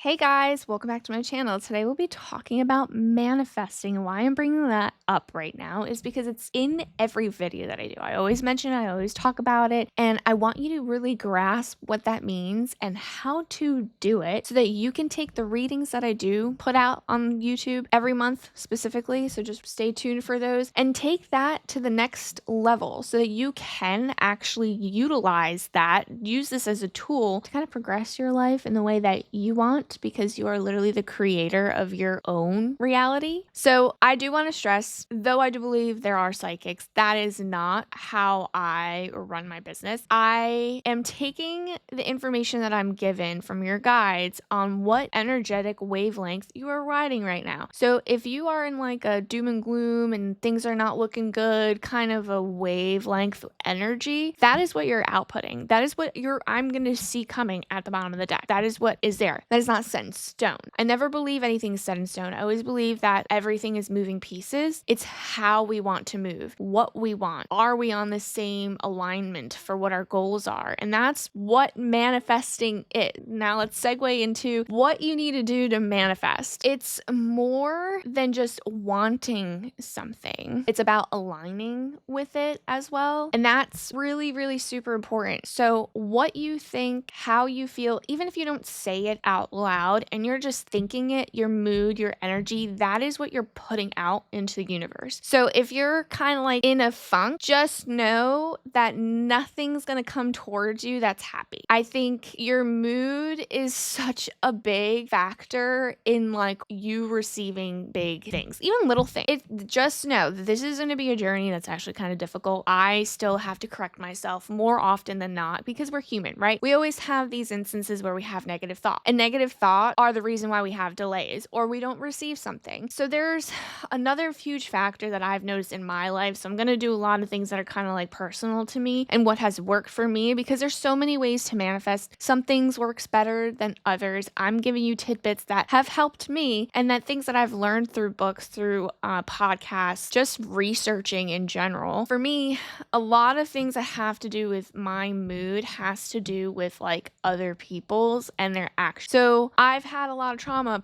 Hey guys, welcome back to my channel. Today we'll be talking about manifesting. And why I'm bringing that up right now is because it's in every video that I do. I always mention it, I always talk about it, and I want you to really grasp what that means and how to do it so that you can take the readings that I do put out on YouTube every month specifically. So just stay tuned for those and take that to the next level so that you can actually utilize that, use this as a tool to kind of progress your life in the way that you want because you are literally the creator of your own reality. So I do want to stress, though I do believe there are psychics, that is not how I run my business. I am taking the information that I'm given from your guides on what energetic wavelength you are riding right now. So if you are in like a doom and gloom and things are not looking good, kind of a wavelength energy, that is what you're outputting. That is what I'm going to see coming at the bottom of the deck. That is what is there. That is not set in stone. I never believe anything's set in stone. I always believe that everything is moving pieces. It's how we want to move, what we want. Are we on the same alignment for what our goals are? And that's what manifesting is. Now let's segue into what you need to do to manifest. It's more than just wanting something. It's about aligning with it as well. And that's really, really super important. So what you think, how you feel, even if you don't say it out loud and you're just thinking it, your mood, your energy, that is what you're putting out into the universe. So if you're kind of like in a funk, just know that nothing's going to come towards you that's happy. I think your mood is such a big factor in like you receiving big things, even little things. Just know that this is going to be a journey that's actually kind of difficult. I still have to correct myself more often than not because we're human, right? We always have these instances where we have negative thought, and negative thought are the reason why we have delays or we don't receive something. So there's another huge factor that I've noticed in my life. So I'm going to do a lot of things that are kind of like personal to me and what has worked for me because there's so many ways to manifest. Some things works better than others. I'm giving you tidbits that have helped me and that things that I've learned through books, through podcasts, just researching in general. For me, a lot of things that have to do with my mood has to do with like other people's and their actions. So I've had a lot of trauma,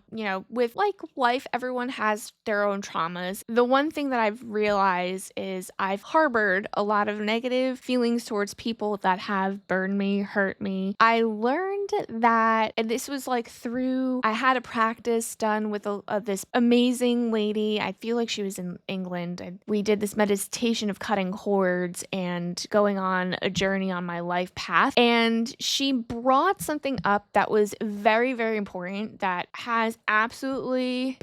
with like life, everyone has their own traumas. The one thing that I've realized is I've harbored a lot of negative feelings towards people that have burned me, hurt me. I learned that, and this was like I had a practice done with this amazing lady. I feel like she was in England. And we did this meditation of cutting cords and going on a journey on my life path. And she brought something up that was very, very important that has absolutely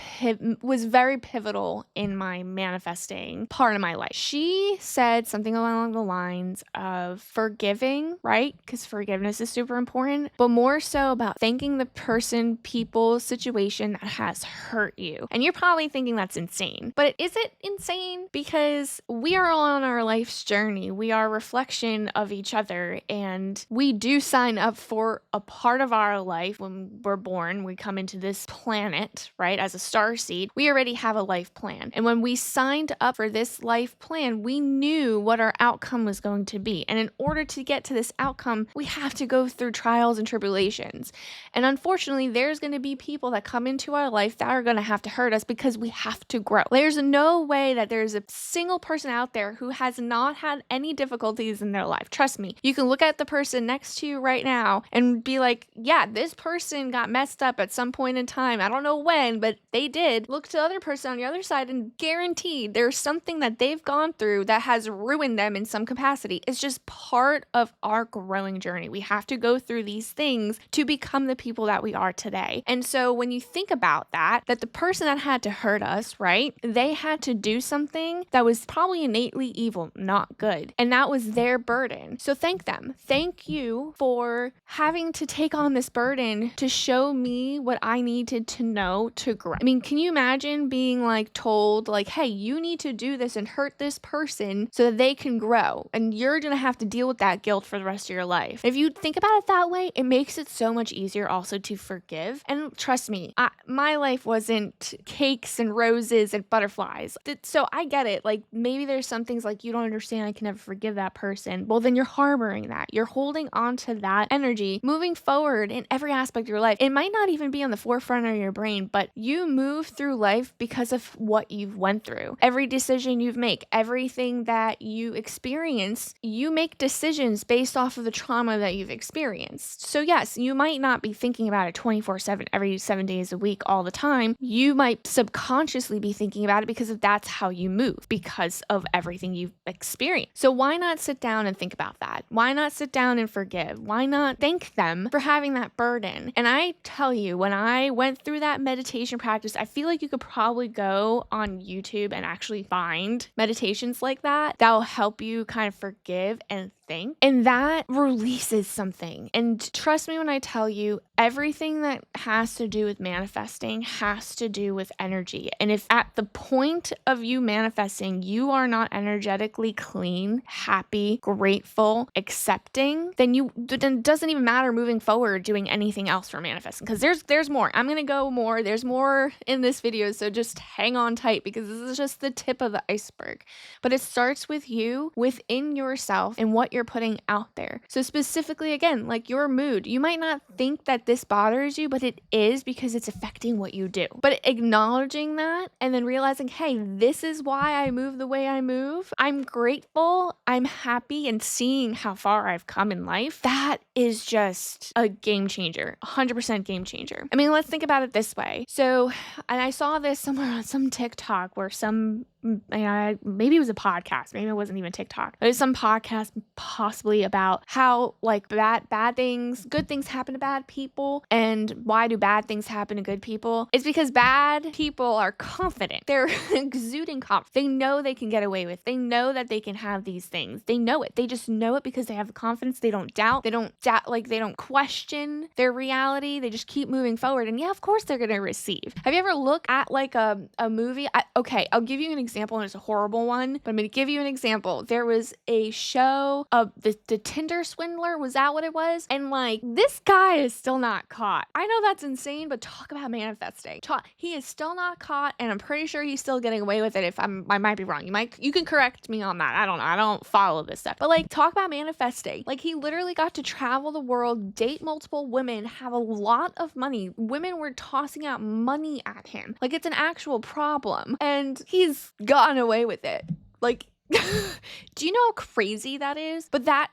was very pivotal in my manifesting part of my life. She said something along the lines of forgiving, right? Because forgiveness is super important, but more so about thanking the person, people, situation that has hurt you. And you're probably thinking that's insane, but is it insane? Because we are all on our life's journey. We are a reflection of each other, and we do sign up for a part of our life when we're born. We come into this planet, right, as a star seed. We already have a life plan. And when we signed up for this life plan, we knew what our outcome was going to be. And in order to get to this outcome, we have to go through trials and tribulations. And unfortunately, there's going to be people that come into our life that are going to have to hurt us because we have to grow. There's no way that there's a single person out there who has not had any difficulties in their life. Trust me, you can look at the person next to you right now and be like, yeah, this person got messed up at some point in time. I don't know when, but they did. Look to the other person on the other side and guaranteed there's something that they've gone through that has ruined them in some capacity. It's just part of our growing journey. We have to go through these things to become the people that we are today. And so when you think about that the person that had to hurt us, right, they had to do something that was probably innately evil, not good. And that was their burden. So thank them. Thank you for having to take on this burden to show me what I needed to know to grow. I mean, can you imagine being like told like, hey, you need to do this and hurt this person so that they can grow, and you're gonna have to deal with that guilt for the rest of your life? If you think about it that way, it makes it so much easier also to forgive. And trust me, my life wasn't cakes and roses and butterflies. So I get it. Like maybe there's some things like you don't understand, I can never forgive that person. Well, then you're harboring that. You're holding on to that energy moving forward in every aspect of your life. it might not even be on the forefront of your brain, but you move through life because of what you've went through. Every decision you make, everything that you experience, you make decisions based off of the trauma that you've experienced. So yes, you might not be thinking about it 24/7 every 7 days a week all the time. You might subconsciously be thinking about it because that's how you move, because of everything you've experienced. So why not sit down and think about that? Why not sit down and forgive? Why not thank them for having that burden? And I tell you, when I went through that meditation practice, I feel like you could probably go on YouTube and actually find meditations like that will help you kind of forgive and think. And that releases something. And trust me when I tell you, everything that has to do with manifesting has to do with energy. And if at the point of you manifesting, you are not energetically clean, happy, grateful, accepting, then it doesn't even matter moving forward doing anything else for manifesting, because there's more. I'm going to go more. There's more in this video, so just hang on tight, because this is just the tip of the iceberg. But it starts with you, within yourself, and what you're putting out there. So specifically, again, like your mood, you might not think that this bothers you, but it is, because it's affecting what you do. But acknowledging that and then realizing, hey, this is why I move the way I move. I'm grateful, I'm happy, and seeing how far I've come in life, that is just a game changer, 100% game changer. I mean, let's think about it this way. So, and I saw this somewhere on some TikTok where maybe it was a podcast, maybe it wasn't even TikTok. It was some podcast possibly about how like bad things, good things happen to bad people, and why do bad things happen to good people? It's because bad people are confident. They're exuding confidence. They know they can get away with. They know that they can have these things. They know it. They just know it because they have the confidence. They don't doubt. They don't question their reality. They just keep moving forward. And yeah, of course they're gonna receive. Have you ever looked at like a movie? Okay, I'll give you an example, and it's a horrible one, but I'm gonna give you an example. There was a show of the Tinder swindler. Was that what it was? And like, this guy is still not caught. I know that's insane, but talk about manifesting. He is still not caught, and I'm pretty sure he's still getting away with it. If I might be wrong. You can correct me on that. I don't know. I don't follow this stuff. But like, talk about manifesting. Like, he literally got to travel the world, date multiple women, have a lot of money. Women were tossing out money at him. Like, it's an actual problem. And he's gotten away with it. Like, do you know how crazy that is? But that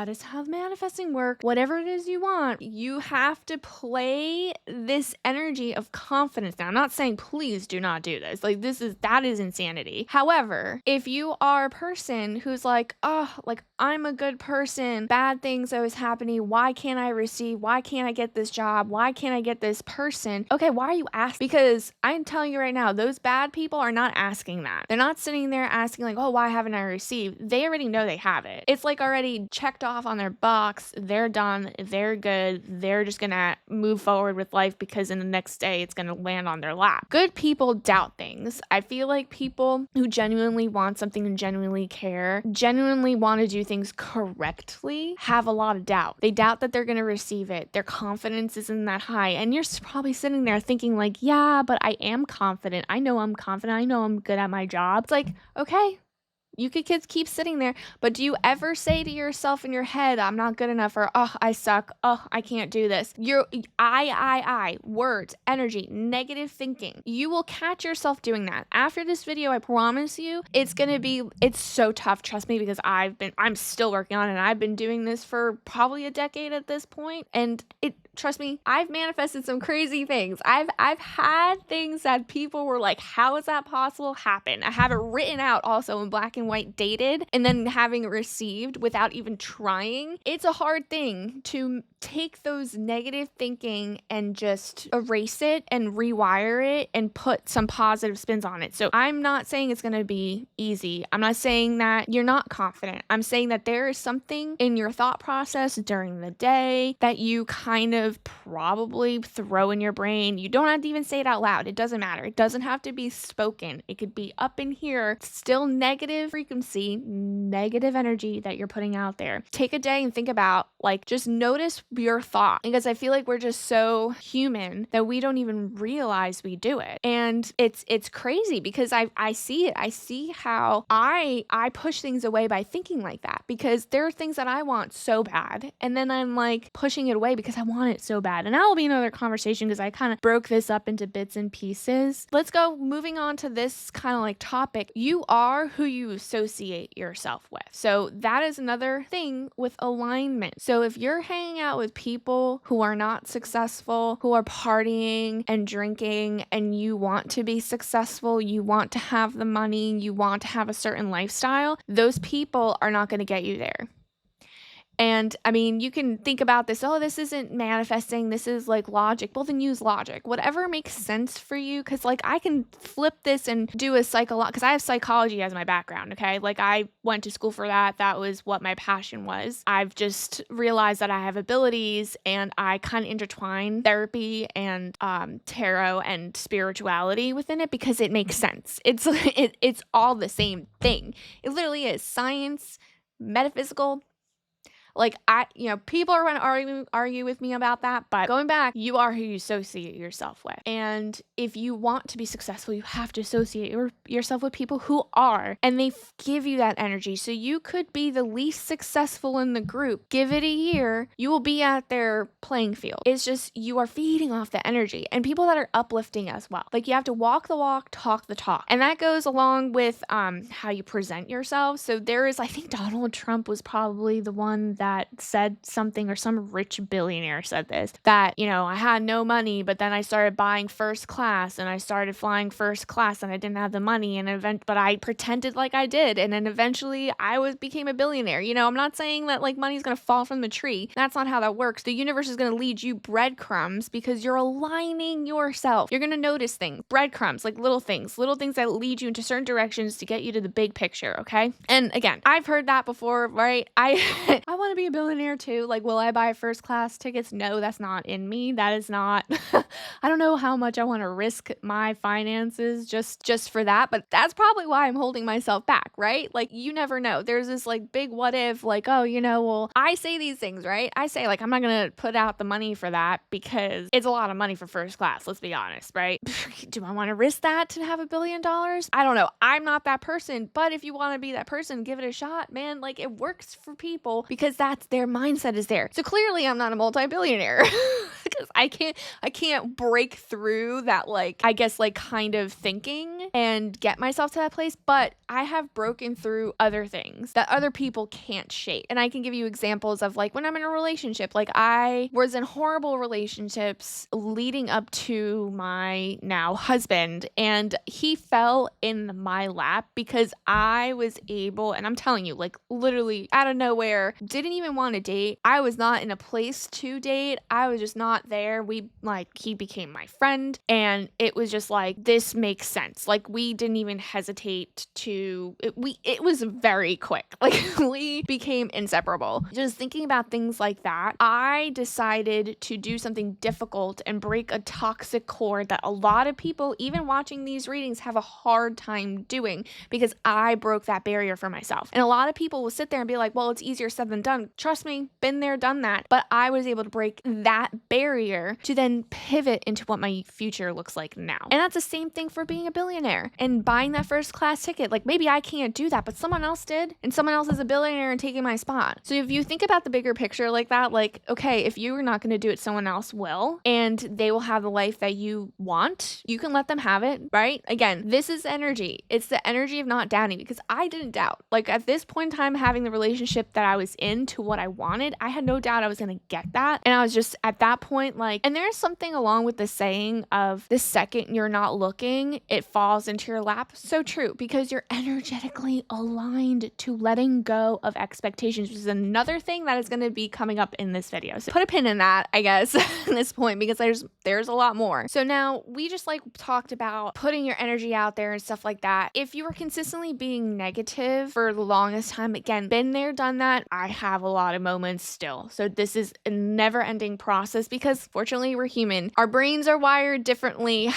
is how manifesting works. Whatever it is you want, you have to play this energy of confidence. Now, I'm not saying please do not do this. Like, that is insanity. However, if you are a person who's like, oh, like, I'm a good person, bad things always happening, why can't I receive? Why can't I get this job? Why can't I get this person? Okay, why are you asking? Because I'm telling you right now, those bad people are not asking that. They're not sitting there asking like, oh, why haven't I received? They already know they have it. It's like already checked off on their box. They're done. They're good. They're just gonna move forward with life because in the next day it's gonna land on their lap. Good people doubt things. I feel like people who genuinely want something and genuinely care, genuinely want to do things correctly, have a lot of doubt. They doubt that they're gonna receive it. Their confidence isn't that high. And you're probably sitting there thinking like, yeah, but I am confident. I know I'm confident. I know I'm good at my job. It's like, okay, you could keep sitting there, but do you ever say to yourself in your head, I'm not good enough, or, oh, I suck, oh, I can't do this? Words, energy, negative thinking. You will catch yourself doing that. After this video, I promise you, it's so tough, trust me, because I'm still working on it, and I've been doing this for probably a decade at this point, and trust me, I've manifested some crazy things. I've had things that people were like, how is that possible? Happen. I have it written out also in black and white, dated, and then having it received without even trying. It's a hard thing to take those negative thinking and just erase it and rewire it and put some positive spins on it. So I'm not saying it's going to be easy. I'm not saying that you're not confident. I'm saying that there is something in your thought process during the day that you kind of of probably throw in your brain. You don't have to even say it out loud. It doesn't matter. It doesn't have to be spoken. It could be up in here, still negative frequency, negative energy that you're putting out there. Take a day and think about, like, just notice your thought, because I feel like we're just so human that we don't even realize we do it. And it's crazy because I see it. I see how I push things away by thinking like that, because there are things that I want so bad, and then I'm like pushing it away because I want it so bad. And that will be another conversation because I kind of broke this up into bits and pieces. Let's go moving on to this kind of like topic. You are who you associate yourself with. So that is another thing with alignment. So if you're hanging out with people who are not successful, who are partying and drinking, and you want to be successful, you want to have the money, you want to have a certain lifestyle, those people are not going to get you there. And I mean, you can think about this, oh, this isn't manifesting, this is like logic. Well, then use logic, whatever makes sense for you. Cause like I can flip this and do a cause I have psychology as my background. Okay. Like I went to school for that. That was what my passion was. I've just realized that I have abilities, and I kind of intertwine therapy and tarot and spirituality within it because it makes sense. It's all the same thing. It literally is science, metaphysical. Like people are going to argue with me about that, but going back, you are who you associate yourself with. And if you want to be successful, you have to associate yourself with people who are, and they give you that energy. So you could be the least successful in the group. Give it a year, you will be at their playing field. It's just, you are feeding off the energy, and people that are uplifting as well. Like you have to walk the walk, talk the talk. And that goes along with how you present yourself. So I think Donald Trump was probably the one that said something, or some rich billionaire said this, that, I had no money, but then I started buying first class, and I started flying first class, and I didn't have the money, but I pretended like I did. And then eventually became a billionaire. I'm not saying that like money's going to fall from the tree. That's not how that works. The universe is going to lead you breadcrumbs because you're aligning yourself. You're going to notice things, breadcrumbs, like little things that lead you into certain directions to get you to the big picture. Okay. And again, I've heard that before, right? I want to be a billionaire too. Like, will I buy first class tickets? No, that's not in me. That is not, I don't know how much I want to risk my finances just for that, but that's probably why I'm holding myself back, right? Like, you never know. There's this like big what if, like, oh, well, I say these things, right? I say like, I'm not going to put out the money for that because it's a lot of money for first class. Let's be honest, right? Do I want to risk that to have $1 billion? I don't know. I'm not that person, but if you want to be that person, give it a shot, man. Like, it works for people because that's their mindset is there. So clearly I'm not a multi-billionaire because I can't break through that, like, I guess, like, kind of thinking and get myself to that place, but I have broken through other things that other people can't shape. And I can give you examples of like when I'm in a relationship, like I was in horrible relationships leading up to my now husband, and he fell in my lap because I was able, and I'm telling you, like literally out of nowhere, didn't even want to date. I was not in a place to date. I was just not there. He became my friend, and it was just like, this makes sense. Like, we didn't even hesitate it was very quick. Like, we became inseparable. Just thinking about things like that, I decided to do something difficult and break a toxic cord that a lot of people, even watching these readings, have a hard time doing, because I broke that barrier for myself. And a lot of people will sit there and be like, well, it's easier said than done. Trust me, been there, done that. But I was able to break that barrier to then pivot into what my future looks like now. And that's the same thing for being a billionaire and buying that first class ticket. Like, maybe I can't do that, but someone else did, and someone else is a billionaire and taking my spot. So if you think about the bigger picture like that, like, okay, if you're not going to do it, someone else will, and they will have the life that you want. You can let them have it, right? Again, this is energy. It's the energy of not doubting, because I didn't doubt. Like, at this point in time, having the relationship that I was in to what I wanted, I had no doubt I was going to get that. And I was just at that point, like, and there's something along with the saying of the second you're not looking, it falls into your lap. So true, because your energetically aligned to letting go of expectations, which is another thing that is going to be coming up in this video. So put a pin in that, I guess, at this point, because there's a lot more. So now we just like talked about putting your energy out there and stuff like that. If you were consistently being negative for the longest time, again, been there, done that. I have a lot of moments still. So this is a never ending process because fortunately we're human. Our brains are wired differently.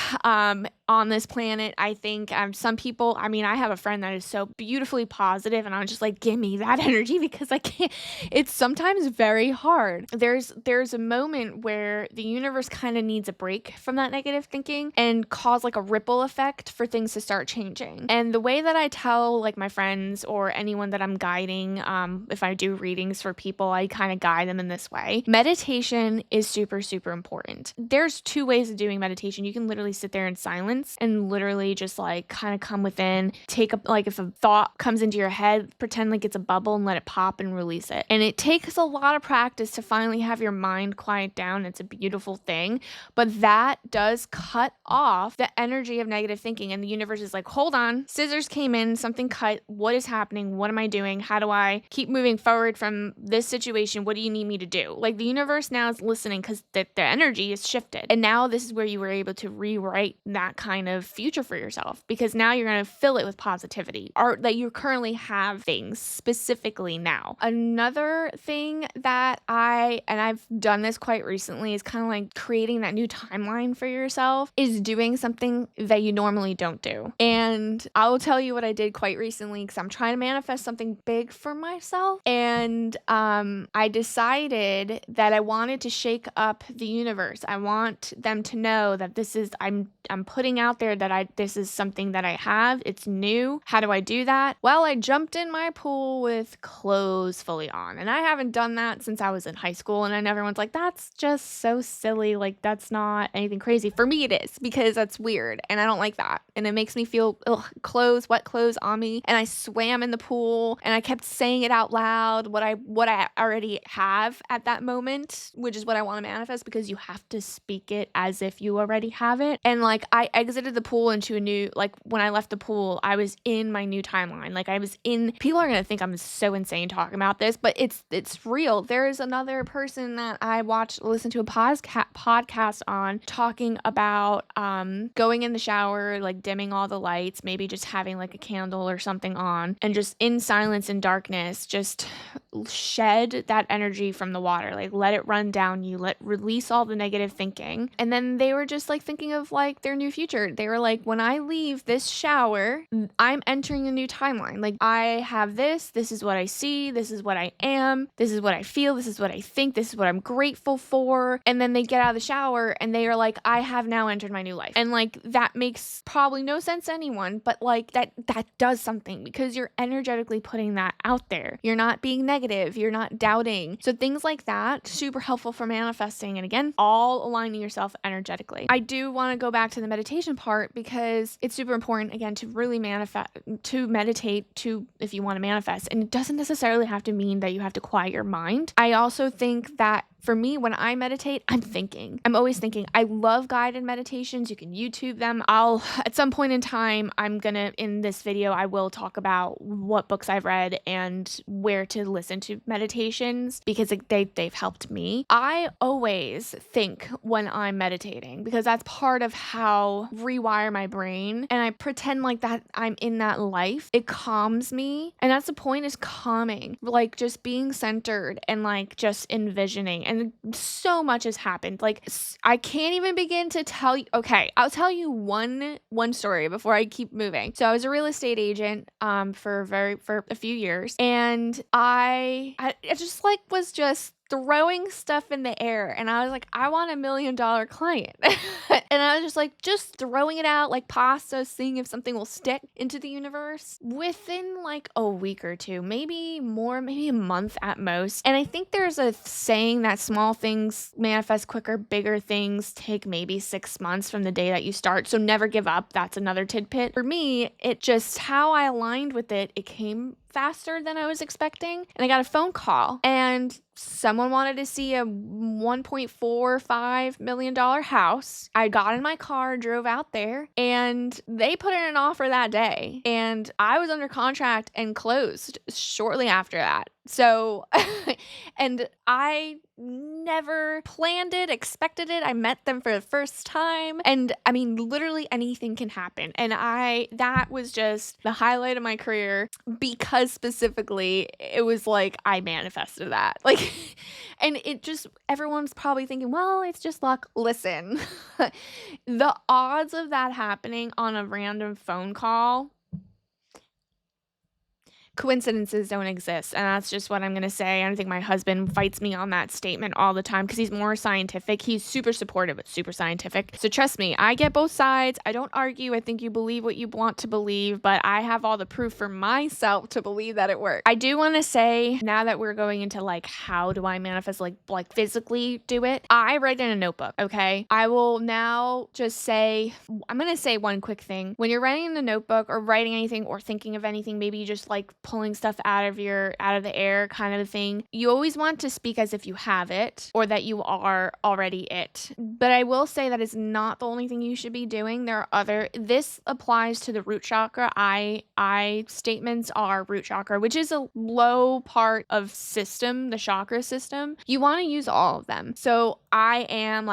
On this planet, I think some people, I mean, I have a friend that is so beautifully positive and I'm just like, give me that energy because I can't, it's sometimes very hard. There's a moment where the universe kind of needs a break from that negative thinking and cause like a ripple effect for things to start changing. And the way that I tell like my friends or anyone that I'm guiding, if I do readings for people, I kind of guide them in this way. Meditation is super, super important. There's two ways of doing meditation. You can literally sit there in silence and literally just like kind of come within, take up, like if a thought comes into your head, pretend like it's a bubble and let it pop and release it. And it takes a lot of practice to finally have your mind quiet down. It's a beautiful thing, but that does cut off the energy of negative thinking. And the universe is like, hold on, scissors came in, something cut. What is happening? What am I doing? How do I keep moving forward from this situation? What do you need me to do? Like the universe now is listening because the energy is shifted. And now this is where you were able to rewrite that kind of future for yourself because now you're going to fill it with positivity or that you currently have things specifically now. Another thing that I've done this quite recently is kind of like creating that new timeline for yourself is doing something that you normally don't do. And I will tell you what I did quite recently because I'm trying to manifest something big for myself. And I decided that I wanted to shake up the universe. I want them to know that this is, I'm putting out there that this is something that I have. It's new. How do I do that? Well, I jumped in my pool with clothes fully on. And I haven't done that since I was in high school. And everyone's like, that's just so silly. Like, that's not anything crazy. For me, it is because that's weird. And I don't like that. And it makes me feel clothes, wet clothes on me. And I swam in the pool and I kept saying it out loud, what I already have at that moment, which is what I want to manifest because you have to speak it as if you already have it. And like, I exited the pool into a new, like when I left the pool, I was in my new timeline. Like I was in, people are going to think I'm so insane talking about this, but it's real. There is another person that I listened to a podcast on talking about going in the shower, like dimming all the lights, maybe just having like a candle or something on and just in silence and darkness, just shed that energy from the water, like let it run down you, release all the negative thinking. And then they were just like thinking of like their new future. They were like, when I leave this shower, I'm entering a new timeline. Like I have this is what I see, this is what I am, this is what I feel, this is what I think, this is what I'm grateful for. And then they get out of the shower and they are like, I have now entered my new life. And like that makes probably no sense to anyone, but like that does something because you're energetically putting that out there. You're not being negative, you're not doubting. So things like that, super helpful for manifesting. And again, all aligning yourself energetically. I do want to go back to the meditation part because it's super important again to really meditate if you want to manifest. And it doesn't necessarily have to mean that you have to quiet your mind. I also think that for me, when I meditate, I'm thinking. I'm always thinking. I love guided meditations. You can YouTube them. At some point in time, in this video, I will talk about what books I've read and where to listen to meditations because they've helped me. I always think when I'm meditating because that's part of how rewire my brain. And I pretend like that I'm in that life. It calms me. And that's the point, is calming. Like just being centered and like just envisioning. And so much has happened. Like I can't even begin to tell you. Okay, I'll tell you one story before I keep moving. So I was a real estate agent for a few years, and I just like was just throwing stuff in the air, and I was like, I want $1 million client. And I was just like throwing it out like pasta, seeing if something will stick into the universe within like a week or two, maybe more, maybe a month at most. And I think there's a saying that small things manifest quicker, bigger things take maybe 6 months from the day that you start. So never give up. That's another tidbit. For me, it just, how I aligned with it, it came faster than I was expecting. And I got a phone call, and someone wanted to see a $1.45 million house. I got in my car, drove out there, and they put in an offer that day. And I was under contract and closed shortly after that. So, and I never planned it, expected it. I met them for the first time. And I mean, literally anything can happen. And that was just the highlight of my career, because specifically it was like I manifested that. Like, and it just, everyone's probably thinking, well, it's just luck. Listen, the odds of that happening on a random phone call, coincidences don't exist, and that's just what I'm going to say. I think my husband fights me on that statement all the time because he's more scientific. He's super supportive, but super scientific. So trust me, I get both sides. I don't argue. I think you believe what you want to believe, but I have all the proof for myself to believe that it works. I do want to say, now that we're going into like how do I manifest, like physically do it, I write in a notebook, okay? I will now just say, I'm going to say one quick thing. When you're writing in a notebook or writing anything or thinking of anything, maybe you just like pulling stuff out of the air kind of a thing, you always want to speak as if you have it or that you are already it. But I will say that is not the only thing you should be doing. This applies to the root chakra. I statements are root chakra, which is a low part of system, the chakra system. You want to use all of them. So I am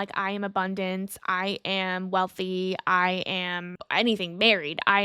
abundance, I am wealthy, I am anything, married, I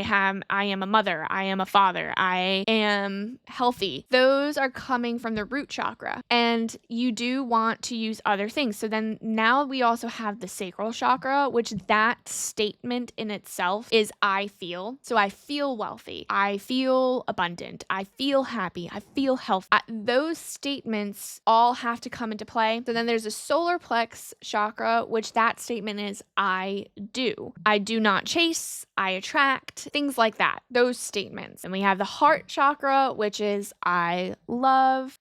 am a mother, I am a father, I am healthy. Those are coming from the root chakra, and you do want to use other things. So then now we also have the sacral chakra, which that statement in itself is I feel. So I feel wealthy, I feel abundant, I feel happy, I feel healthy. Those statements all have to come into play. So then there's a solar plex chakra, which that statement is I do. I do not chase, I attract, things like that. Those statements. And we have the heart chakra, which is I love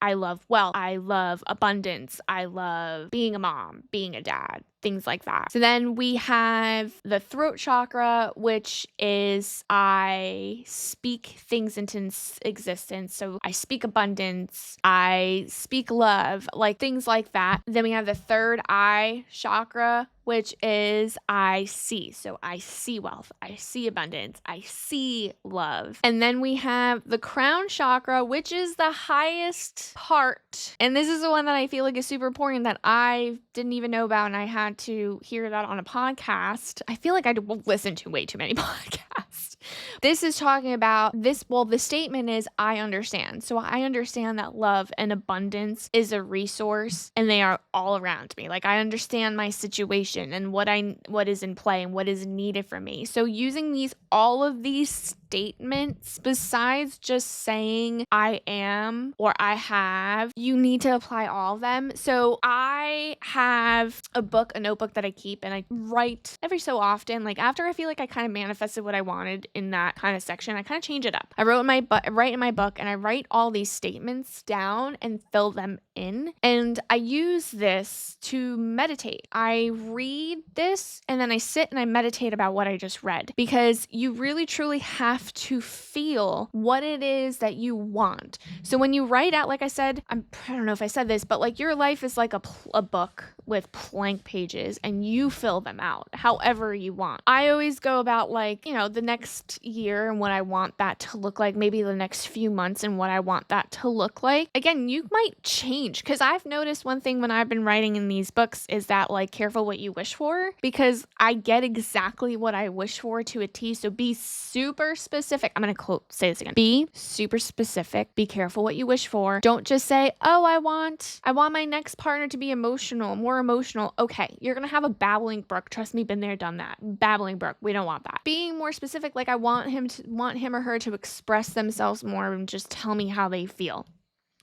wealth, I love abundance, I love being a mom, being a dad, things like that. So then we have the throat chakra, which is I speak things into existence. So I speak abundance, I speak love, like things like that. Then we have the third eye chakra, which is I see. So I see wealth, I see abundance, I see love. And then we have the crown chakra, which is the highest part. And this is the one that I feel like is super important that I didn't even know about, and I had to hear that on a podcast. I feel like I listen to way too many podcasts. This is talking about this. Well, the statement is I understand. So I understand that love and abundance is a resource and they are all around me. Like I understand my situation and what is in play and what is needed from me. So using all of these statements, besides just saying I am or I have, you need to apply all of them. So I have a notebook that I keep, and I write every so often. Like after I feel like I kind of manifested what I wanted in that kind of section, I kind of change it up. I write in my book, and I write all these statements down and fill them in. And I use this to meditate. I read this and then I sit and I meditate about what I just read, because you really truly have to feel what it is that you want. So when you write out, like I said, I don't know if I said this, but like your life is like a book with blank pages, and you fill them out however you want. I always go about like, the next year and what I want that to look like, maybe the next few months and what I want that to look like. Again, you might change, because I've noticed one thing when I've been writing in these books is that like careful what you wish for, because I get exactly what I wish for to a T. So be super specific. I'm going to say this again. Be super specific. Be careful what you wish for. Don't just say, oh, I want my next partner to be more emotional. Okay, you're going to have a babbling brook. Trust me, been there, done that. Babbling brook. We don't want that. Being more specific, like I want him or her to express themselves more and just tell me how they feel.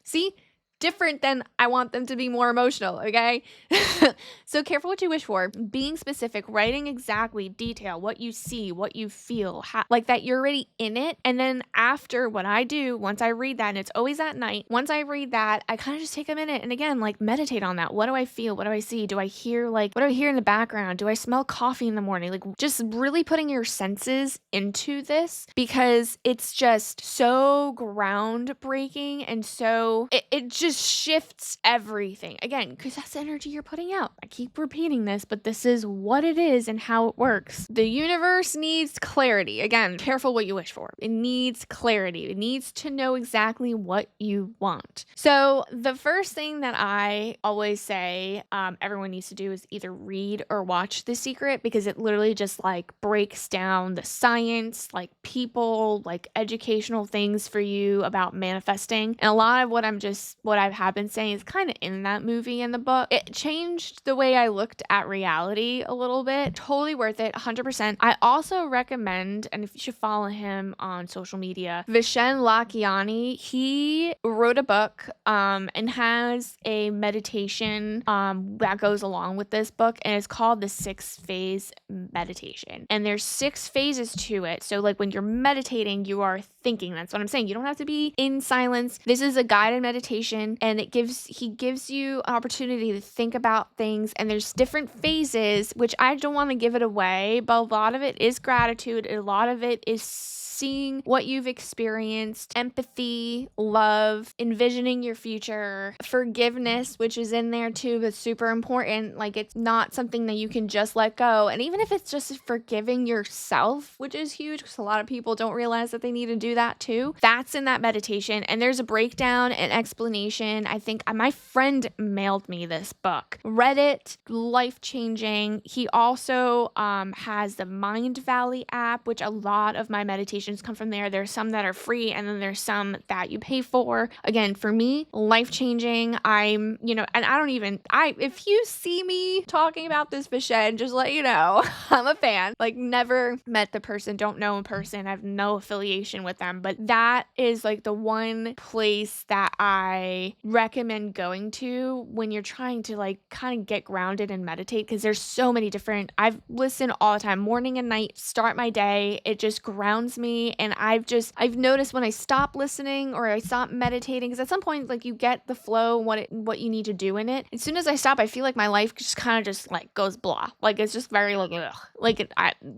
See? different than I want them to be more emotional, okay? So careful what you wish for. Being specific, writing exactly, detail, what you see, what you feel, like that you're already in it. And then after what I do, once I read that, and it's always at night, once I read that, I kind of just take a minute and again, like meditate on that. What do I feel? What do I see? Do I hear what do I hear in the background? Do I smell coffee in the morning? Like just really putting your senses into this because it's just so groundbreaking and so it just shifts everything again because that's the energy you're putting out. I keep repeating this, but this is what it is and how it works. The universe needs clarity. Again, careful what you wish for. It needs clarity. It needs to know exactly what you want. So the first thing that I always say everyone needs to do is either read or watch The Secret because it literally just like breaks down the science, like people, like educational things for you about manifesting. And a lot of what I have been saying is kind of in that movie and the book. It changed the way I looked at reality a little bit. Totally worth it, 100%. I also recommend, and if you should follow him on social media, Vishen Lakiani. He wrote a book and has a meditation that goes along with this book, and it's called the 6-phase meditation. And there's 6 phases to it. So like when you're meditating, you are thinking. That's what I'm saying. You don't have to be in silence. This is a guided meditation, and he gives you an opportunity to think about things. And there's different phases, which I don't want to give it away, but a lot of it is gratitude. A lot of it is seeing what you've experienced, empathy, love, envisioning your future, forgiveness, which is in there too, but super important. Like it's not something that you can just let go. And even if it's just forgiving yourself, which is huge because a lot of people don't realize that they need to do that too, that's in that meditation. And there's a breakdown and explanation. I think my friend mailed me this book. Read it, life-changing. He also has the Mind Valley app, which a lot of my meditations come from there. There's some that are free and then there's some that you pay for. Again, for me, life-changing. I'm, and if you see me talking about this Vishen, just let you know, I'm a fan. Like never met the person, don't know in person. I have no affiliation with them, but that is like the one place that I recommend going to when you're trying to like kind of get grounded and meditate because there's so many different, I've listened all the time, morning and night, start my day. It just grounds me. And I've noticed when I stop listening or I stop meditating, because at some point, like you get the flow, what you need to do in it. As soon as I stop, I feel like my life just kind of just like goes blah. Like it's just very like, ugh, like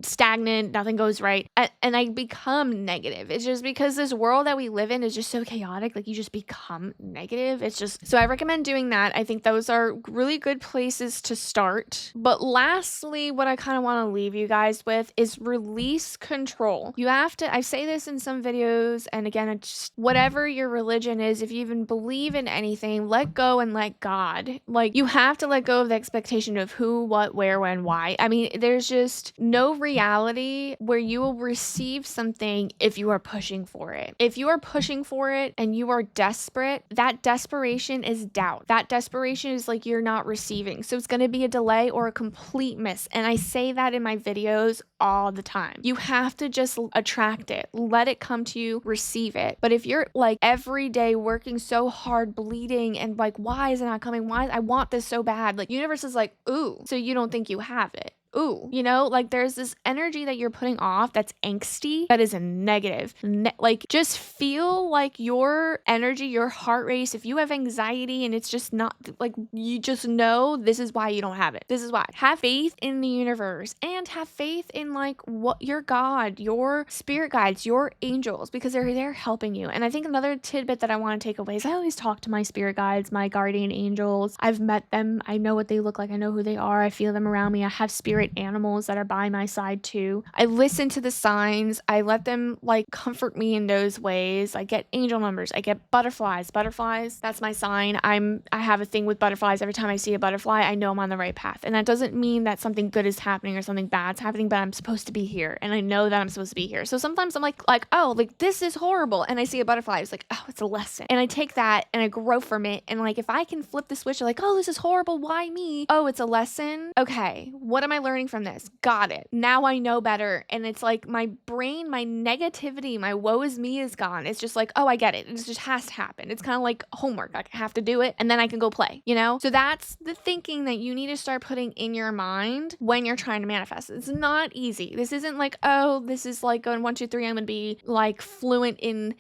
stagnant, nothing goes right. And I become negative. It's just because this world that we live in is just so chaotic. Like you just become negative. It's just, so I recommend doing that. I think those are really good places to start. But lastly, what I kind of want to leave you guys with is release control. You have to, I say this in some videos, and again, it's just, whatever your religion is, if you even believe in anything, let go and let God. Like, you have to let go of the expectation of who, what, where, when, why. I mean, there's just no reality where you will receive something if you are pushing for it. If you are pushing for it and you are desperate, that desperation is doubt. That desperation is like you're not receiving. So it's going to be a delay or a complete miss. And I say that in my videos all the time. You have to just attract it. Let it come to you, receive it. But if you're like every day working so hard, bleeding, and like, why is it not coming? Why? I want this so bad. Like, universe is like, ooh, so you don't think you have it. Ooh, like there's this energy that you're putting off that's angsty, that is a negative. Like just feel like your energy, your heart race, if you have anxiety and it's just not like, you just know this is why you don't have it. This is why. Have faith in the universe and have faith in like what your God, your spirit guides, your angels, because they're there helping you. And I think another tidbit that I want to take away is I always talk to my spirit guides, my guardian angels. I've met them. I know what they look like. I know who they are. I feel them around me. I have spirit animals that are by my side too. I listen to the signs. I let them like comfort me in those ways. I get angel numbers. I get butterflies. Butterflies, that's my sign. I have a thing with butterflies. Every time I see a butterfly, I know I'm on the right path. And that doesn't mean that something good is happening or something bad's happening, but I'm supposed to be here. And I know that I'm supposed to be here. So sometimes I'm like, oh, like this is horrible. And I see a butterfly. It's like, oh, it's a lesson. And I take that and I grow from it. And like, if I can flip the switch, like, oh, this is horrible. Why me? Oh, it's a lesson. Okay. What am I learning learning from this. Got it. Now I know better. And it's like my brain, my negativity, my woe is me is gone. It's just like, oh, I get it. It just has to happen. It's kind of like homework. Like I have to do it and then I can go play, you know? So that's the thinking that you need to start putting in your mind when you're trying to manifest. It's not easy. This isn't like, oh, this is like going 1, 2, 3. I'm going to be like fluent in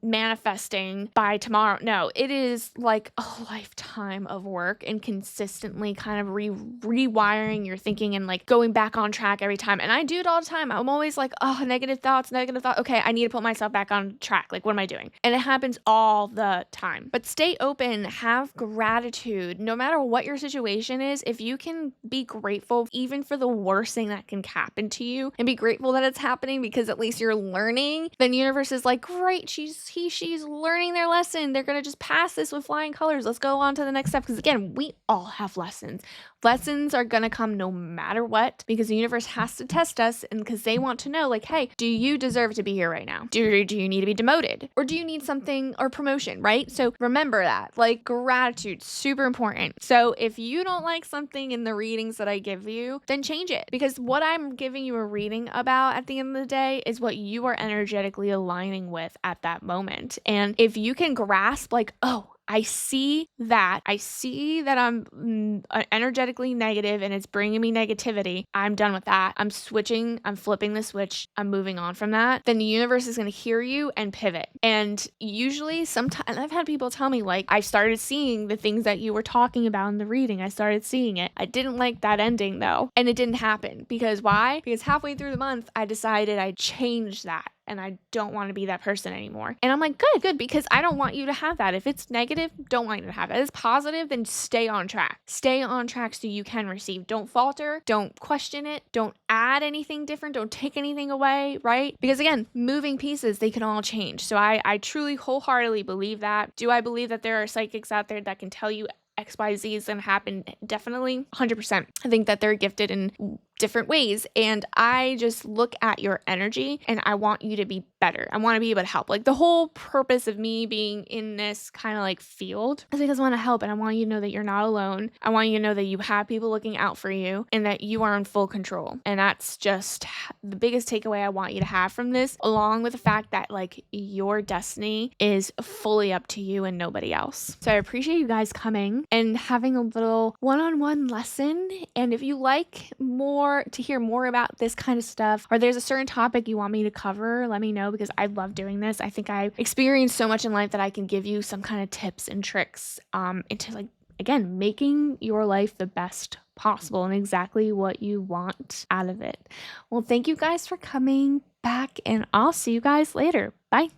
manifesting by tomorrow. No, it is like a lifetime of work and consistently kind of rewiring your thinking and like going back on track every time. And I do it all the time. I'm always like, oh, negative thoughts. Okay, I need to put myself back on track. Like, what am I doing? And it happens all the time. But stay open, have gratitude, no matter what your situation is. If you can be grateful even for the worst thing that can happen to you and be grateful that it's happening because at least you're learning, then the universe is like, great, she's learning their lesson. They're gonna just pass this with flying colors. Let's go on to the next step. Because again, we all have lessons. Lessons are going to come no matter what because the universe has to test us and because they want to know, like, hey, do you deserve to be here right now? Do you need to be demoted? Or do you need something or promotion, right? So remember that, like, gratitude, super important. So if you don't like something in the readings that I give you, then change it because what I'm giving you a reading about at the end of the day is what you are energetically aligning with at that moment. And if you can grasp, like, oh, I see that I'm energetically negative and it's bringing me negativity. I'm done with that. I'm switching. I'm flipping the switch. I'm moving on from that. Then the universe is going to hear you and pivot. And usually sometimes I've had people tell me like, I started seeing the things that you were talking about in the reading. I started seeing it. I didn't like that ending though. And it didn't happen because why? Because halfway through the month, I decided I'd change that. And I don't want to be that person anymore. And I'm like, good, because I don't want you to have that. If it's negative, don't want you to have that. If it's positive, then stay on track. Stay on track so you can receive. Don't falter. Don't question it. Don't add anything different. Don't take anything away, right? Because again, moving pieces, they can all change. So I truly wholeheartedly believe that. Do I believe that there are psychics out there that can tell you XYZ is going to happen? Definitely 100%. I think that they're gifted in different ways. And I just look at your energy and I want you to be better. I want to be able to help. Like the whole purpose of me being in this kind of like field is because I want to help and I want you to know that you're not alone. I want you to know that you have people looking out for you and that you are in full control. And that's just the biggest takeaway I want you to have from this, along with the fact that like your destiny is fully up to you and nobody else. So I appreciate you guys coming and having a little one-on-one lesson. And if you like to hear more about this kind of stuff, or there's a certain topic you want me to cover, let me know because I love doing this. I think I've experienced so much in life that I can give you some kind of tips and tricks into like, again, making your life the best possible and exactly what you want out of it. Well, thank you guys for coming back and I'll see you guys later. Bye.